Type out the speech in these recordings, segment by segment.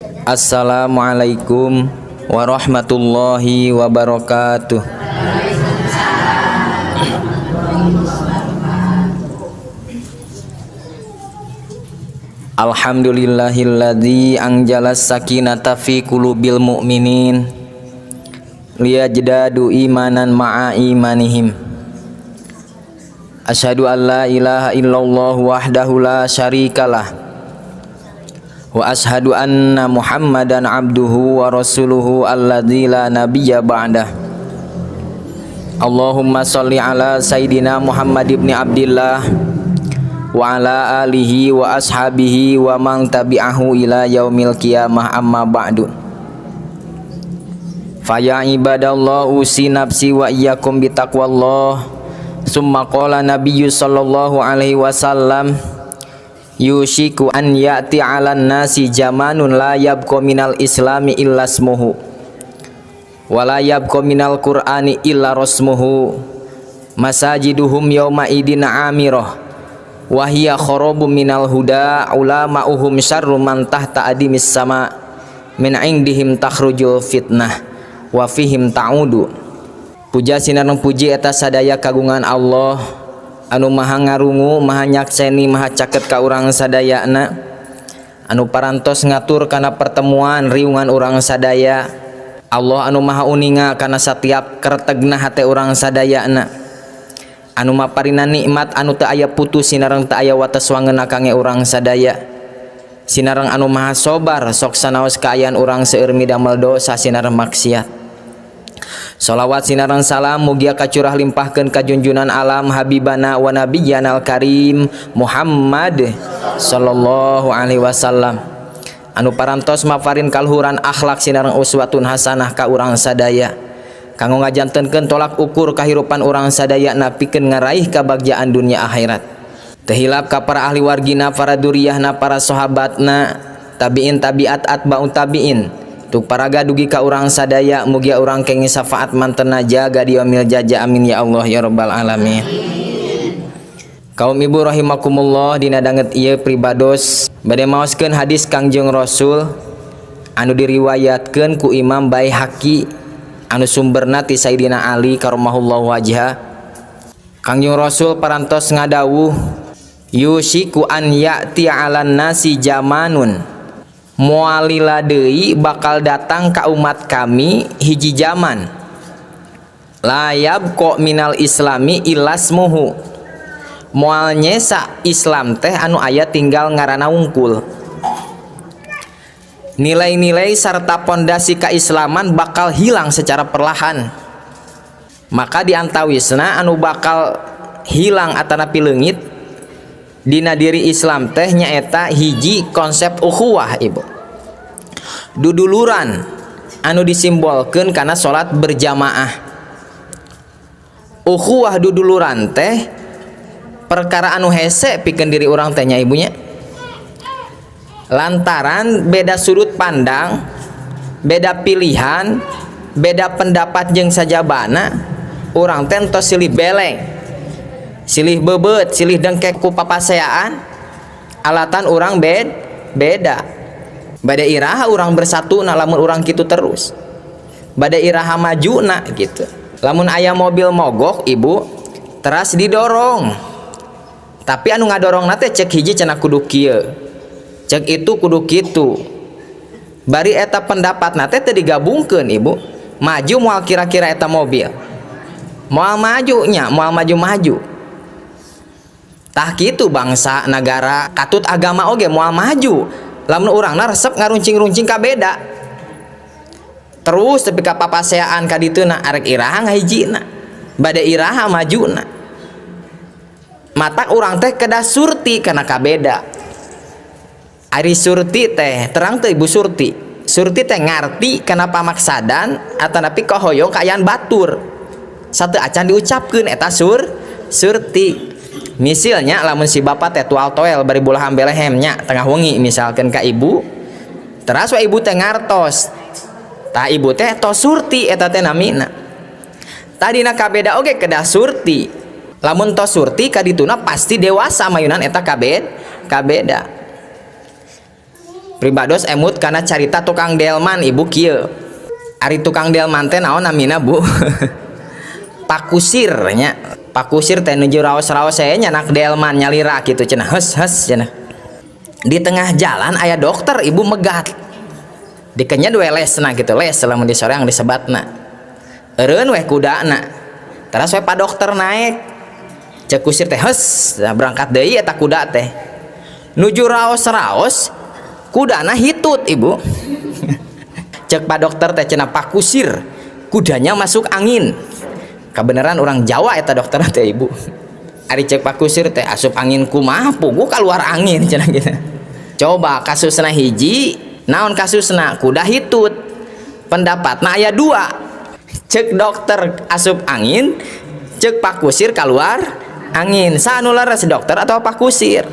Assalamualaikum warahmatullahi wabarakatuh. Alhamdulillahilladzi anjalas sakinata fi qulubil mu'minin liyajdadu imanan ma'a imanihim. Asyhadu an la ilaha illallah wahdahu la syarikalah wa asyhadu anna Muhammadan abduhu wa rasuluhu alladzi la nabiyya ba'dah. Allahumma sholli ala sayidina Muhammad ibni Abdillah wa ala alihi wa ashabihi wa man tabi'ahu ila yaumil qiyamah, amma ba'du. Faya ibadallah usi nafsi wa iyyakum bitaqwallah. Summa qala nabiyyu sallallahu alaihi wasallam yushiku an ya'ti 'alan nasi zamanun la yabqa minal islami illa ismuhu wa la yabqa minal qur'ani illa rasmuhu masajiduhum yawma idin amirah wahia kharabu minal huda ulama'uhum syarru man tahta adimis sama min indihim takhrujul fitnah wa fihim ta'udu. Puja sinareng puji eta sadaya kagungan Allah anu maha ngarungu, maha nyakseni, maha caket ka urang sadayana, anu parantos ngatur kana pertemuan riungan urang sadaya. Allah anu maha uninga kana satiap kertegna hate urang sadayana, anu maparina nikmat anu teu aya putus sinareng teu aya wates wangeuna kange urang sadaya. Sinareng anu maha sobar sok sanaos kaayaan urang seueur midamel dosa sinareng maksiat. Sholawat sinareng salam mugia kacurah limpahkeun ka junjunan alam habibana wa nabiyyanal karim Muhammad sallallahu alaihi wasallam anu parantos maparin kalhuran akhlak sinareng uswatun hasanah ka urang sadaya, kanggo ngajantenkeun tolak ukur kahirupan urang sadayana pikeun ngaraih kabagjaan dunia akhirat. Teu hilap ka para ahli wargina, para duriyahna, para sahabatna, tabiin tabiat atba'ut tabiin, tuk paraga dugi ka urang sadaya mugia urang kenging syafaat mantena jaga di yaumil jaja, amin ya Allah ya rabbal alamin. Kaum ibu rahimakumullah, dina danget ieu pribados bade maoskeun hadis Kangjeng Rasul anu diriwayatkeun ku Imam Baihaqi anu sumberna ti Sayyidina Ali karramahullahu wajha. Kangjeng Rasul parantos ngadawuh yushiku an ya'ti 'alan nasi zamanun, moalila deui bakal datang ka umat kami hiji zaman layab kok minal islami ilasmuhu, moal nyesa Islam teh anu aya tinggal ngaranna wungkul. Nilai-nilai serta pondasi keislaman bakal hilang secara perlahan. Maka diantawisna anu bakal hilang atanapi leungit dina diri Islam teh nyaeta hiji konsep ukhuwah ibu, duduluran anu disimbolkeun kana salat berjamaah. Ukhuwah duduluran teh perkara anu hese pikeun diri urang teh nya ibunya, lantaran beda sudut pandang, beda pilihan, beda pendapat jeung sajabana, urang teh tos silih beleng, silih bebeut, silih dengkek ku papaseaan, alatan urang beda. Bade iraha urang bersatu na lamun urang kitu terus. Bade iraha majuna gitu. Lamun aya mobil mogok ibu, teras didorong. Tapi anu ngadorongna teh cek hiji cenah kudu kieu. Cek itu kudu kitu. Bari eta pendapatna teh teu digabungkeun ibu. Maju moal kira-kira eta mobil. Moal majunya, moal maju-maju. Tah kitu bangsa negara katut agama oge moal maju, lamun urangna resep ngaruncing-runcing ka beda terus tepi ka papaseaan ka dituna arek iraha ngahijina bade iraha majuna. Mata urang teh kedah surti kana ka beda. Ari surti teh terang teh ibu surti teh ngarti kana pamaksadan atanapi kahoyong kaayaan batur sateu acan diucapkeun eta surti. Misalnya lamun si bapak teh tual toel bari bola hambelehem nya tengah wengi misalkan ka ibu, teras wa ibu teh ngartos, tah ibu teh tos surti eta teh namina. Tadina kabeda oge kedah surti, lamun tos surti kadituna pasti dewasa mayunan eta kabeda. pribados emut karena carita tukang delman ibu kieu. Ari tukang delman teh naon namina Bu? Pakusir nya. Pakusir teh nuju raos-raos saya nyanak delman nyalira gitu cenah heus cenah. Di tengah jalan aya dokter ibu megat. Dikenya dua lesna gitu, les lamun di soreang disebatna. Eureun weh kudana. Teras we pa dokter naik. Cek kusir teh heus berangkat deui eta kuda teh. Nuju raos-raos kudana hitut ibu. Cek pa dokter teh cenah Pak Kusir kudanya masuk angin. Kebenaran orang Jawa eta dokter teh ibu. Ari cek Pak Kusir teh asup angin kumaha pugu keluar angin cenah gitu. Coba kasusna hiji, naon kasusna kuda hitut. Pendapatna aya dua. Cek dokter asup angin, cek Pak Kusir keluar angin. Saanu laras dokter atau Pak Kusir?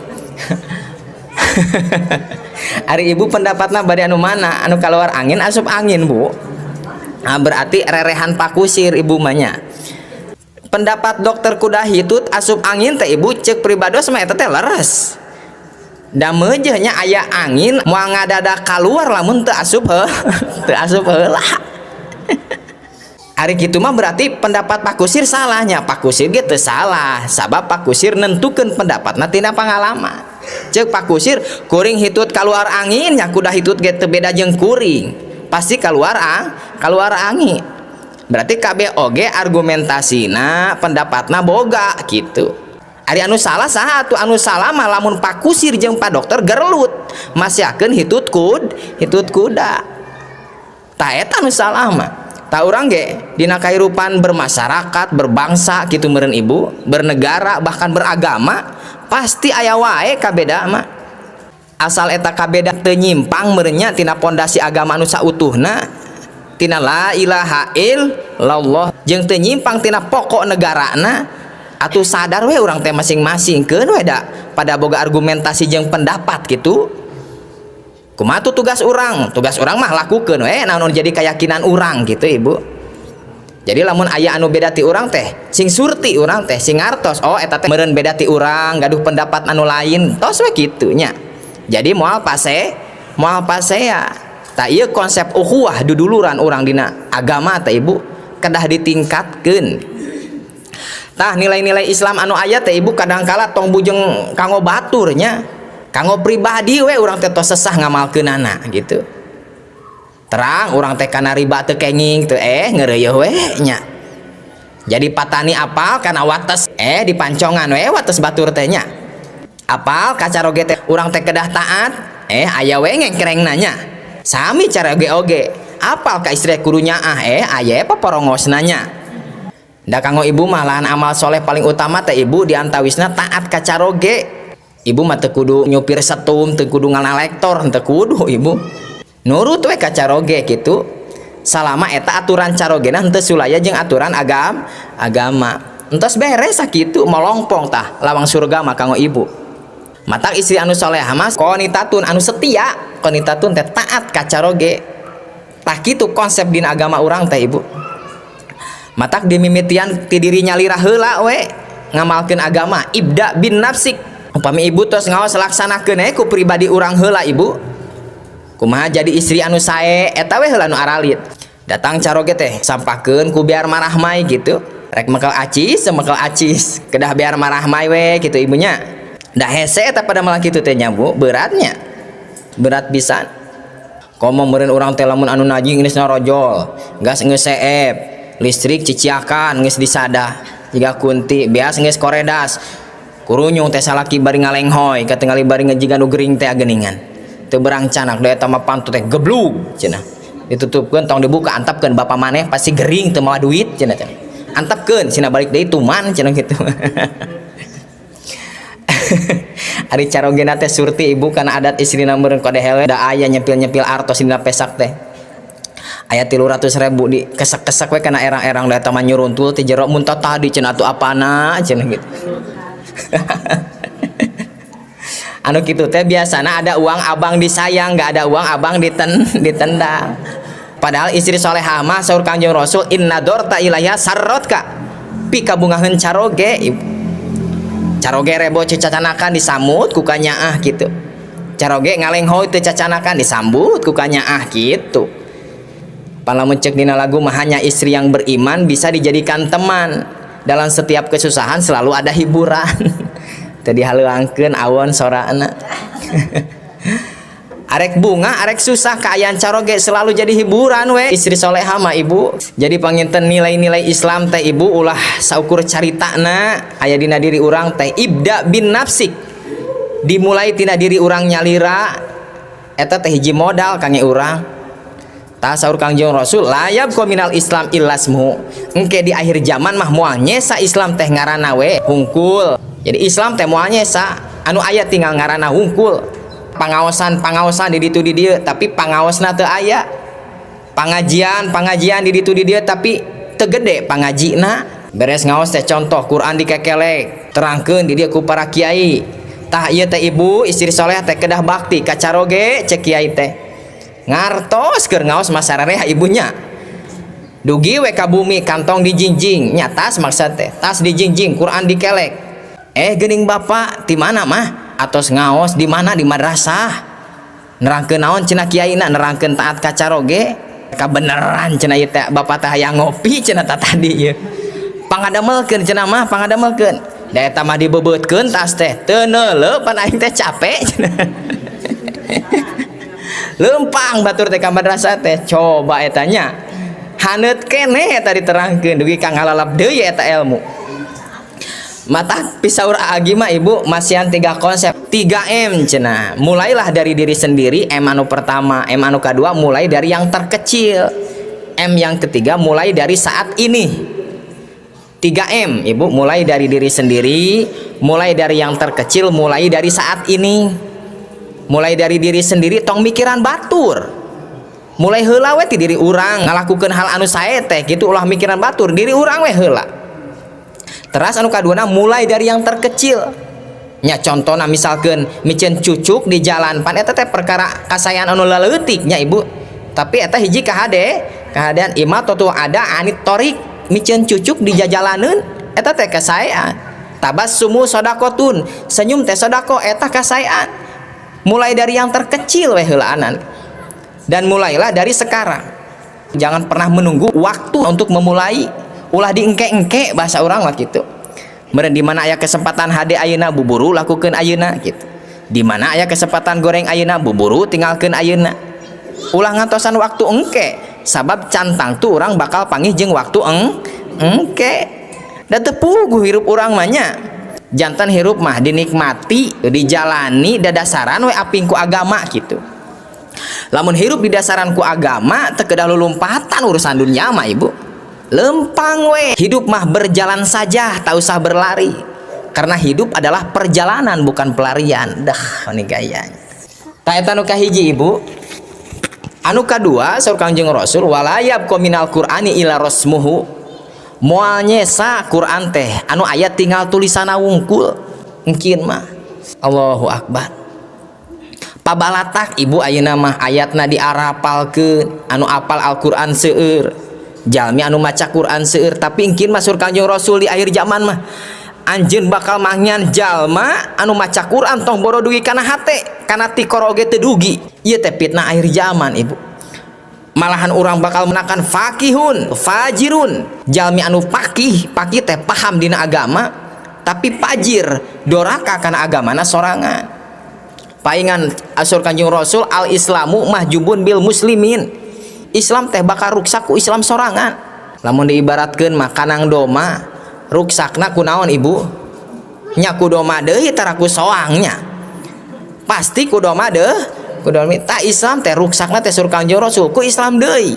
Ari ibu pendapatna bari anu mana? Anu keluar angin asup angin Bu. Nah, berarti rerehan Pak Kusir ibu manya. Pendapat dokter kuda hitut asup angin teh ibu cek pribados mah eta teh leres. Da meujeuh nya aya angin moal ngadadak kaluar lamun teu asup teu asup heula. Ari kitu mah berarti pendapat Pak Kusir salahnya. Pak Kusir ge teu salah, sabab Pak Kusir nentukeun pendapatna tina pangalaman. Cek Pak Kusir kuring hitut kaluar angin nya kuda hitut ge teu beda jeung kuring. Pasti kaluar angin. Berarti KB oge argumentasina pendapatna boga gitu. Ari anu salah saha atuh? Anu salah mah lamun Pak Kusir jeung Pak Dokter gerlut masyakeun hitut kuda. Tah eta anu salah mah. Tah urang ge dina kahirupan bermasyarakat, berbangsa kitu meureun ibu, bernegara bahkan beragama pasti aya wae kabeda mah. Asal eta kabeda teu nyimpang meureun nya tina pondasi agama anu sautuhna, tina la ilaha illallah jeung teu nyimpang tina pokok negarana, atuh sadar we urang teh masing-masing keun we da pada boga argumentasi jeung pendapat gitu. Kumaha tuh tugas urang mah lakukeun we naon jadi keyakinan urang gitu ibu. Jadi lamun aya anu beda ti urang teh sing surti urang teh sing ngartos oh eta teh meureun beda ti urang gaduh pendapat anu lain tos we kitu nya. Jadi moal pasea tak ieu konsep ukhuwah duduluran urang dina agama teh ibu kedah ditingkatkeun. Tah nilai-nilai Islam anu aya teh ibu kadangkala tong bujeng kanggo baturnya. Kanggo pribadi we urang teh tos sesah ngamalkeunana gitu. Terang urang teh kana riba teu kenging teu ngeureuyeuh we nya. Jadi patani apal kana wates dipancongan we wates batur teh nya. Apal kacaroge teh urang teh kedah taat aya we ngengkreng nanya. Sami cara oge apal ka istri kudu nyaah aya paporongosna nya. Da kanggo ibu mah lahan amal soleh paling utama teh ibu diantawisna taat kacaroge. Ibu mah teu kudu nyupir setum, teu kudu ngalektor, teu kudu ibu. Nurut we ka caroge kitu. Salama eta aturan carogena henteu sulaya jeung aturan agama. Entos beres sakitu molongpong tah lawang surga mah kanggo ibu. Matak istri anu salehah mah qanitatun anu setia, qanitatun teh taat ka caroge. Tah kitu konsep dina agama urang teh ibu. Matak dimimitian ti diri nyalira heula we ngamalkeun agama, ibda bin nafsik. Upami ibu tos ngaos laksanakeun ku pribadi urang heula ibu. Kumaha jadi istri anu sae eta we heula nu aralit. Datang caroge teh sampakeun ku biar marahmai gitu. Rek mekel acis, kedah biar marahmai we gitu ibunya. Da hese eta pada malah kitu teh nya Bu, beratnya. Berat pisan. Komo meureun urang teh lamun anu najing geus narojol, gas geus seep, listrik ciciakan geus disadah. Jiga kunti beas geus koredas. Kurunyung teh salaki bari ngalenghoy katingali bari ngejigan nu gering teh geuningan teu berang canak da eta mah pantu teh geblug cenah ditutupkeun tong dibuka antapkeun bapa maneh pasti gering teu mawa duit cenah antapkeun sina balik deui tuman cenah kitu. Ari carogena teh surti ibu kana adat istrina meureun kode hewe da aya nyempil-nyempil artos dina pesak teh aya 300.000 di kesek-kesek we kana erang-erang da eta mah nyuruntul ti jero mun tadi cenah atuh apana cenah gitu. Anu kitu teh biasana ada uang abang disayang, nggak ada uang abang ditendang. Padahal istri solehah mah saur Kangjeng Rasul inna dorta ilayha sarrotka pi kabungaheun caroge rebo cecacanakan disamut ku kanyaah gitu. caroge ngalenghoy teu cacanakan disambut ku kanyaah kitu. Palamun cek dina lagu mah hanya istri yang beriman bisa dijadikan teman. Dalam setiap kesusahan selalu ada hiburan. Tadi haleuangkeun awon soraana. Arek bunga, arek susah kaayaan caroge selalu jadi hiburan we. Istri soleha mah ibu. Jadi panginten nilai-nilai Islam teh ibu ulah saukur caritana aya dina diri urang teh ibda bin nafsik. Dimulai tina diri urang nyalira eta teh hiji modal kangge urang. Tah saur Kangjeng Rasul layab minal Islam illasmu. Engke di akhir zaman mah moal nyesa Islam teh ngaranna we hungkul. Jadi Islam teh moal nyesa anu aya tinggal ngaranna hungkul. Pangaosan di ditu di dieu tapi pangaosna teu aya. Pengajian di ditu di dieu tapi teu gede pangajina. Beres ngaos teh contoh Quran dikekelek, terangkeun di dieu ku para kiai. Tah ieu teh ibu istri soleh teh kedah bakti ka caroge cek kiai teh. Ngartos keur ngaos masarareh ibunya. Dugi we ka bumi kantong dijinjing, nya tas maksud teh. Tas dijinjing Quran dikelek. Geuning bapak ti mana mah? Atos ngaos di mana di madrasah. Nerangkeun naon cenah kiaina nerangkeun taat ka caroge. Kabeneran cenah ieu teh bapak teh hayang ngopi cenah tadi ieu. Pangadamelkeun cenah mah pangadamelkeun. Da eta mah dibebeutkeun tas teh. Teu neuleuh pan aing teh capek cenah. Lempang batur teh ka madrasah teh. Coba eta nya. Haneut keneh eta diterangkeun dugi kang halalap deui eta ilmu. Mata pisaur agi mah ibu masihan 3 konsep 3M cenah. Mulailah dari diri sendiri, M anu pertama, M anu kedua mulai dari yang terkecil, M yang ketiga mulai dari saat ini. 3M ibu, mulai dari diri sendiri, mulai dari yang terkecil, mulai dari saat ini. Mulai dari diri sendiri tong mikiran batur. Mulai heula we ti diri urang ngalakukeun hal anu sae teh kitu ulah mikiran batur, diri urang we heula. Teras anu kaduana mulai dari yang terkecil. Nya contohna misalkeun micen cucuk di jalan pan eta teh perkara kasayan anu leutik nya ibu. Tapi eta hiji kahadean imatotu ada anit torik micen cucuk di jajalaneun eta teh kasayan. Tabassumu shadaqatun, senyum teh sedekah eta kasayan. Mulai dari yang terkecil we heulaanan. Dan mulailah dari sekarang. Jangan pernah menunggu waktu untuk memulai. Ulah diengke-engke bahasa orang lah gitu. Meureun di mana aya kesempatan hade ayeuna buburu lakukeun ayeuna gitu. Di mana aya kesempatan goreng ayeuna buburu tinggalkeun ayeuna. Ulah ngantosan waktu engke, sabab cantang tuh orang bakal panggih jeung waktu engke. Da teu puguh hirup urang mah nya. Jantan hirup mah dinikmati, dijalani dadasaran we aping ku agama gitu. Lamun hirup di dasaran ku agama teu kedah lulumpatan urusan dunya mah ibu. Lempang we, hidup mah berjalan saja, tak usah berlari. Karena hidup adalah perjalanan bukan pelarian. Dah, ini gaya. Ta eta nu kahiji ibu. Anu kadua saur Kangjeng Rasul walayab minal Qur'ani ila rasmuhu. Moal nyesa Quran teh anu ayat tinggal tulisanna wungkul. Engkeun mah. Allahu akbar. Pabalatak ibu ayeuna mah ayatna diarapalkeun, anu apal Al-Qur'an seueur. Jalmi anu maca Quran seueur tapi engkeun masuk Kanjeng Rasul di akhir zaman mah anjeun bakal mangyan jalma anu maca Quran tong boro dugi kana hate kana ti koroge teu dugi. Ieu teh fitnah akhir zaman ibu. Malahan orang bakal menakan fakihun fajirun, jalmi anu pakih teh paham dina agama tapi fajir doraka kana agamana sorangan. Paingan asur Kanjeng Rasul al islamu mahjubun bil muslimin. Islam teh bakal ruksak ku Islam sorangan. Lamun diibaratkeun makanang doma, ruksakna ku naon ibu? Nya ku doma deui tara ku soangnya. Pasti ku doma ku doma ta Islam teh ruksakna teh sur Kanjeng Rasul ku Islam deui.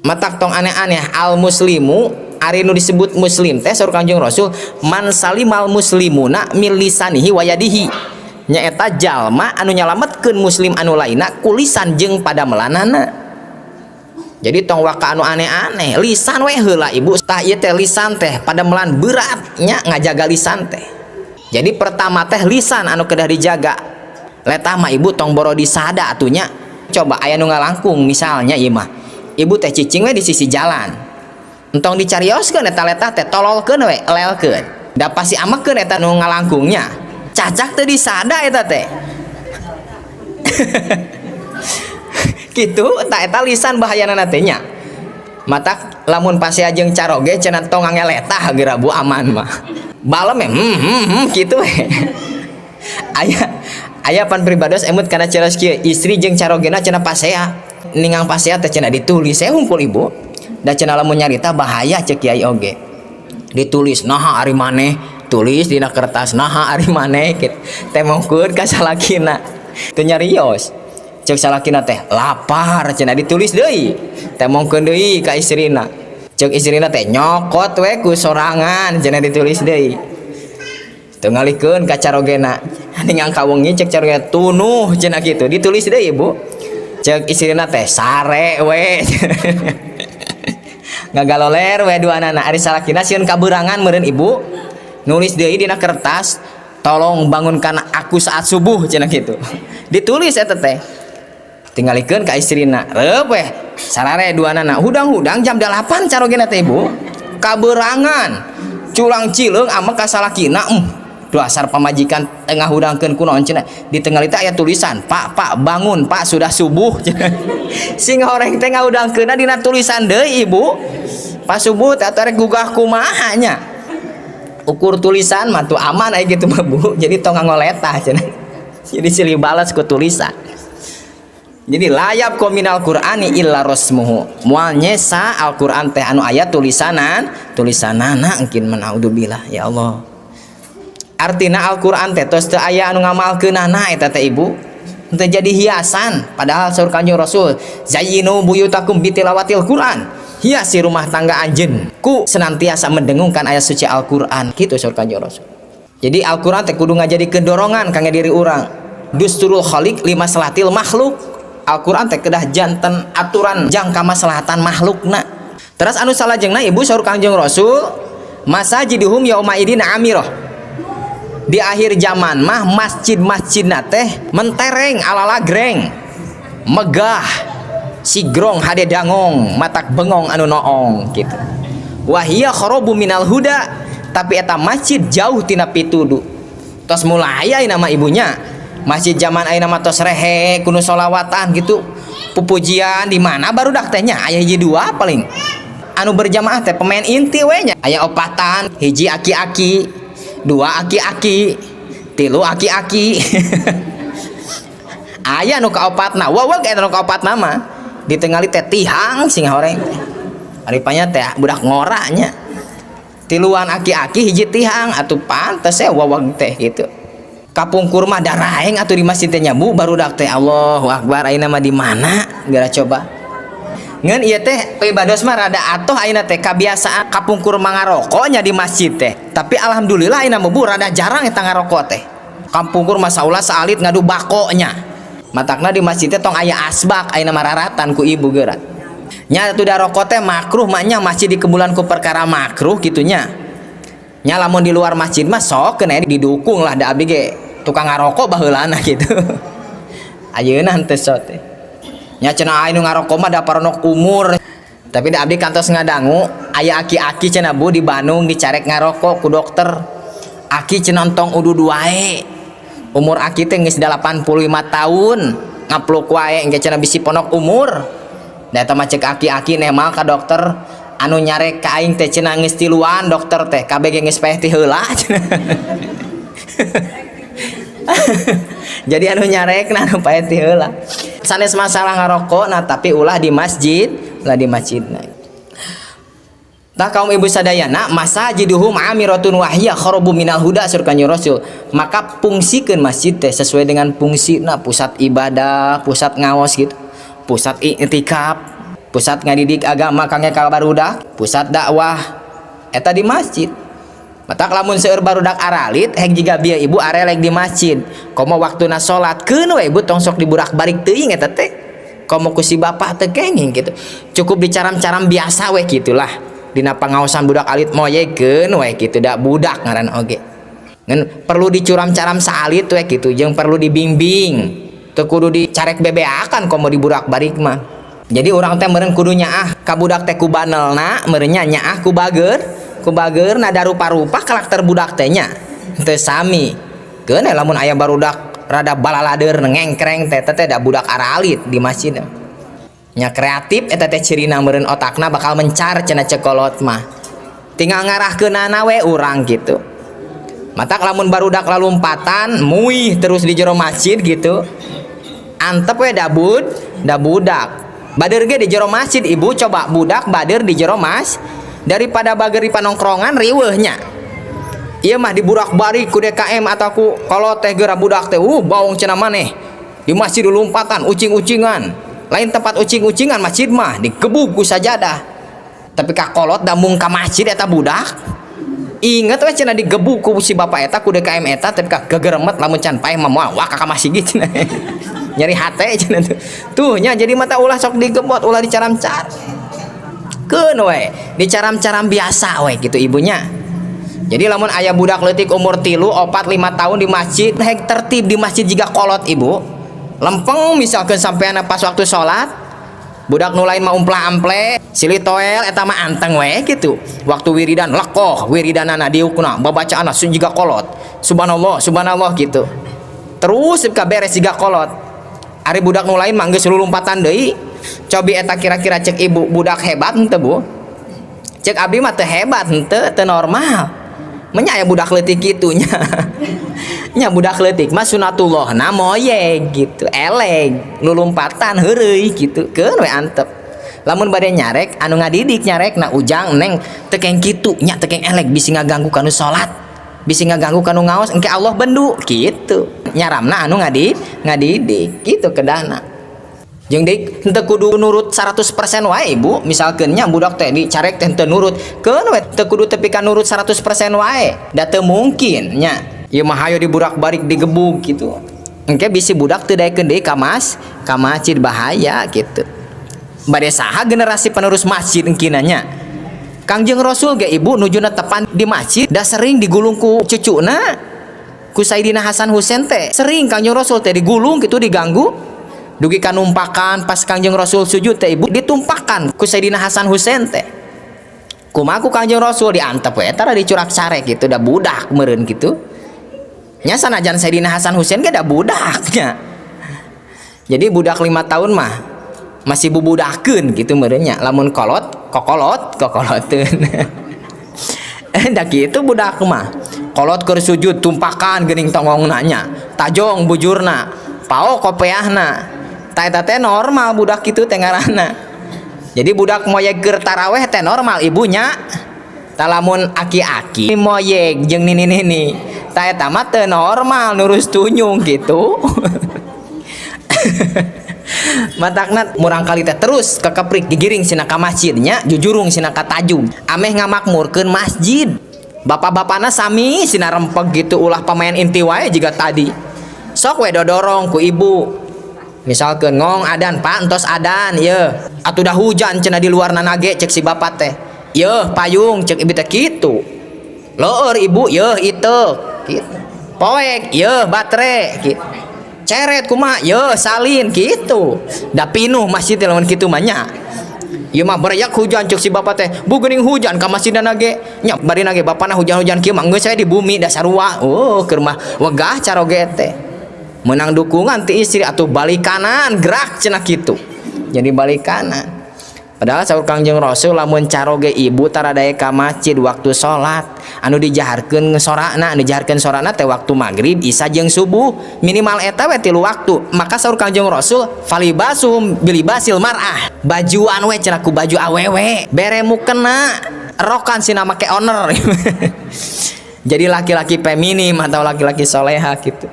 Matak tong aneh-aneh al muslimu ari nu disebut muslim teh sur Kanjeng Rasul man salimal muslimuna min lisanihi wa yadihi. Nya eta jalma anu nyalametkeun muslim anu lainna ku lisan jeung pada melanana. Jadi tong waka anu aneh-aneh lisan we heula ibu. Tah ieu teh lisan teh pada melan berat nya ngajaga lisan teh. Jadi pertama teh lisan anu kedah dijaga. Letah mah ibu tong boro disada atunya. Coba aya nu ngalangkung misalnya ieu mah. Ibu teh cicing we di sisi jalan. Entong dicarioskeun eta letah teh tololkeun we elelkeun. Da pasti amekeun eta nu ngalangkungnya. Cacak teh disada eta teh. Gitu tak eta lisan bahayana teh nya. Matak lamun pasea jeung caroge cenah tong ngeletah geura bu aman mah. Balem kitu we. Aya pan pribados emut kana ceros kieu istri jeung carogena cenah pasea. Ningang pasea teh cenah ditulis hungkul ibu. Da cenah lamun nyarita bahaya ceuk kiai oge. Ditulis naha ari maneh, tulis dina kertas naha ari maneh kitu. Teh mongkeun ka salakina. Teu nyarios. Cek salakina teh lapar cenah ditulis deui. Teh mongkeun deui ka istrina. Cek istrina teh nyokot we ku sorangan cenah ditulis deui. Teu ngalikeun ka carogena. Ningang kawengi cek carogena tunuh cenah kitu ditulis deui ibu. Cek istrina teh sare we. Ngagaloler we duanana ari salakina sieun kaberangan meureun ibu. Nulis deui dina kertas tolong bangunkan aku saat subuh cenah kitu. Ditulis eta teh. Tinggalikeun ka istrina reup we sarare duanana hudang-hudang jam 8 carogena teh ibu kaberangan culang cileung ama ka salakina dasar pamajikan tengah hudangkeun kunaon cenah di tengah teh aya tulisan pak bangun pak sudah subuh sing horeng teh ngahudangkeunna dina tulisan deui ibu pas subuh teh rek gugah kumaha nya ukur tulisan mah tuh aman aya kitu mah bu jadi tong ngoletah cenah jadi silih balas ku tulisan. Jadi layab kominal Qur'ani illa rasmuhu. Moal nyesa Al-Qur'an teh anu aya tulisanana engkin manaudzubillah ya Allah. Artina Al-Qur'an teh tos teu aya anu ngamalkeunana eta teh ibu. Teu jadi hiasan padahal saur Kanjeng Rasul zayyinu buyutakum bitilawatil Qur'an. Hiasi rumah tangga anjeun ku senantiasa mendengungkan ayat suci Al-Qur'an kitu saur Kanjeng Rasul. Jadi Al-Qur'an teh kudu ngajadikeun dorongan kangge diri urang. Dusturul khaliq limaslahatil makhluk. Al-Qur'an teh kedah janten aturan jang kamaslahatan makhlukna. Terus anu salajengna ibu saur Kanjeng Rasul masajiduhum yauma idin amirah. Di akhir zaman mah masjid-masjidna teh mentereng alalagreng megah sigrong hade dangong matak bengong anu noong gitu. Wahia kharabu minal huda tapi eta masjid jauh tina pituduh. Tos mulai aya nama ibunya masjid zaman ayeuna mah tos rehe kudu sholawatan gitu pupujian di mana barudak teh nya aya hiji dua paling anu berjamaah teh pemain inti we nya aya opatan hiji aki-aki dua aki-aki tilu aki-aki aya nu kaopatna waweg eta nu kaopatna mah di tengah teh tihang sing horeng ari panya teh budak ngoranya tiluan aki-aki hiji tihang atuh pantes waweg teh gitu. Kapungkur mah daraeng atuh di masjid teh nyabu barudak teh Allahu Akbar ayeuna mah di mana gara coba ngeun ieu teh ibados mah rada atoh ayeuna teh kabiasaan kapungkur mangarokok nya di masjid teh tapi alhamdulillah ayeuna mah bu rada jarang eta ngarokok teh kapungkur mah saeulah saalit ngadu bako nya matakna di masjid teh tong aya asbak ayeuna mah raratan ku ibu geura nya atuh da rokok teh makruh mah nya masjid dikebulan ku perkara makruh kitu nya nya lamun di luar masjid mah sok kena didukung lah da abdi ge tukang ngarokok baheulana gitu. Ayeuna henteu sok teh. Nya cenah aya nu ngarokok mah da paronok umur. Tapi da abdi kantos ngadangu aya aki-aki cenah bu di Bandung dicarek ngarokok ku dokter. Aki cenah entong udud wae. Umur aki teh geus 85 tahun. Ngapluk wae engke cenah bisi ponok umur. Da eta mah cek aki-aki nemal ka dokter anu nyarek ka aing teh cenah geus tiluan dokter teh KBG geus paeh ti heula jadi anu nyarek na anu paeh ti heula sanes masalah ngarokok nah tapi ulah di masjid nah tah kaum ibu sadayana masajiduhum amiratun wahiyah kharabu minal huda saur Kanjeng Rasul maka fungsikeun masjid teh sesuai dengan fungsina pusat ibadah pusat ngaos gitu pusat i'tikaf pusat ngadidik agama kangge ka barudak pusat dakwah eta di masjid matak lamun seueur barudak aralit hek jiga bieu ibu arelek di masjid komo waktuna salat keun we ibu tong sok diburak-balik teuing eta teh komo ku si bapak teh kenging gitu cukup dicaram-caram biasa we gitulah dina pangaosan budak alit moyekeun we kitu da budak ngaran oge ngan perlu dicuram-caram saalit we kitu jeung perlu dibimbing teu kudu dicarek bebeakan komo diburak-balik mah. Jadi orang teh meureun kudu nyaah ka budak teh ku banelna meureun nyaah ku bageurna da rupa-rupa karakter budak teh nya teu sami keun lamun aya barudak rada balalader ngengkreng teh da budak aralit di masjid nya kreatif eta teh cirina meureun otakna bakal mencar cenah cekolot mah tinggal ngarahkeunana we urang gitu matak lamun barudak lalumpatan muih terus di jero masjid gitu antep we da budak bader ge di jero masjid ibu coba budak bader di jero mas daripada bager di panongkrongan riweuhnya ieu mah diburak-balik ku DKM atau ku kalau teh geura budak teh baung cenah maneh di masjid lumpatan ucing-ucingan lain tempat ucing-ucingan masjid mah digebuk ku sajadah tapi ka kolot da mung ka masjid eta budak inget we cenah digebuk ku si bapak eta ku DKM eta tapi ka gegeremet lamun can paeh mah wah ka masjid cenah nyari hate cenah tuh nya jadi mata ulah sok digebot ulah dicaram-car keun we dicaram-caram biasa we gitu ibunya jadi lamun aya budak leutik umur 3, 4, 5 tahun di masjid hek tertib di masjid jiga kolot ibu lempeng misalkan sampai anak pas waktu sholat budak nulain mah umplah-ample silih toel eta mah anteng we gitu waktu wiridan lekoh wiridanana diukna babacaana jiga kolot subhanallah subhanallah gitu terus ka beres jiga kolot ari budak nulain mah geus lulumpatan deui cobi eta kira-kira cek ibu budak hebat henteu bu cek abdi mah teu hebat henteu normal menya aya budak leutik kitu nya nya budak leutik mah sunatullah na moyeg gitu eleg lulumpatan heureuy gitu keun we antep lamun bade nyarek anu ngadidik nyarek na ujang neng teu keng kitu nya teu keng eleg bisi ngaganggu kanu salat bisi ngaganggu kanu ngaos engke Allah bendu gitu nyaramna anu ngadidik gitu kedana jeung dik henteu kudu nurut 100% wae ibu misalkeun nya budak teh dicarek teh henteu nurut keun we teu kudu tepi ka nurut 100% wae da teu mungkin nya ieu mah hayo diburak-balik digebuk gitu engke bisi budak teu daekeun deui ka masjid bahaya gitu bade saha generasi penerus masjid engkina nya Kangjeng Rasul ge ibu nuju netepan di masjid da sering digulung ku cucuna ku Sayyidina Hasan Husein teh sering Kangjeng Rasul teh digulung gitu diganggu dugi kanumpakan pas Kangjeng Rasul sujud teh ibu ditumpahkan ku Sayyidina Hasan Husein teh kumaha ku Kangjeng Rasul diantep we eta dicurak carek gitu da budak meureun gitu nya sanajan Sayyidina Hasan Husein ge da budaknya jadi budak 5 tahun mah masih bubudakeun gitu meureun nya lamun kokoloteun da kitu budak mah kolot keur sujud tumpahkan geuning tongongna nya tajong bujurna pao kopeahna eta teh normal budak kitu teh ngaranna jadi budak moyeg keur taraweh teh normal ibunya talamun aki-aki moyeg jeung nini-nini ta eta mah teu normal nurus tunyung gitu matakna murang kali teh terus kekeprik digiring sina ka masjidnya jujurung sina ka tajung ameh ngamakmurkeun masjid bapak-bapana sami sina rempeg gitu ulah pamain inti wae jiga tadi sok we dodorong ku ibu misalkan ngong adan pak entos adan ye atuh dah hujan cenah di luar nanage cek si bapak teh ye payung cek ibu teh kitu leur ibu ye itu gitu poek ye batre gitu ceret kumaha ye salin gitu da pinuh masjid lamun kitu mah nya ieu mah barayak hujan cek si bapak teh bu geuning hujan ka masjid nage nya bari nage bapana hujan-hujan kieu mah geus saya di bumi da sarua keur mah wegah caroge teh menang dukungan ti istri atuh balik kanan gerak cenah kitu jadi balik kanan padahal saur Kangjeng Rasul lamun caroge ibu tara dae ka masjid waktu salat anu dijaharkeun sorana teh waktu maghrib isya jeung subuh minimal eta we 3 waktu maka saur Kangjeng Rasul falibasum bilibasil mar'ah bajuan we cenah ku baju awewe bere mukena rokan sina make owner jadi laki-laki feminim atau laki-laki soleha gitu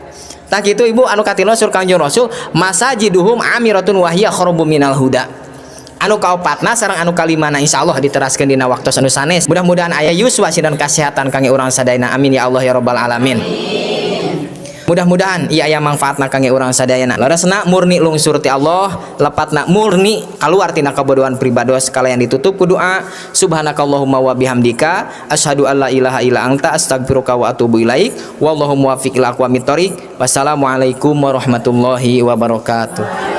tak gitu ibu anu katilo sur Kangjeng Rasul masajiduhum amiratun wahiyah kharabu minal huda anu kaopatna sareng anu kalimana insyaallah diteraskeun dina waktu anu sanes mudah-mudahan aya yuswa dan kesehatan kangge urang sadayana amin ya Allah ya rabbal alamin mudah-mudahan ieu aya manfaatna kangge urang sadayana laresna murni lungsur ti Allah lepatna murni kaluar tina kabodohan pribados kalayan ditutup ku doa subhanakallahumma wa bihamdika asyhadu alla ilaha illa anta astaghfiruka wa atubu ilaik wallahu muwaffiq ila aqwamit thoriq wassalamualaikum warahmatullahi wabarakatuh.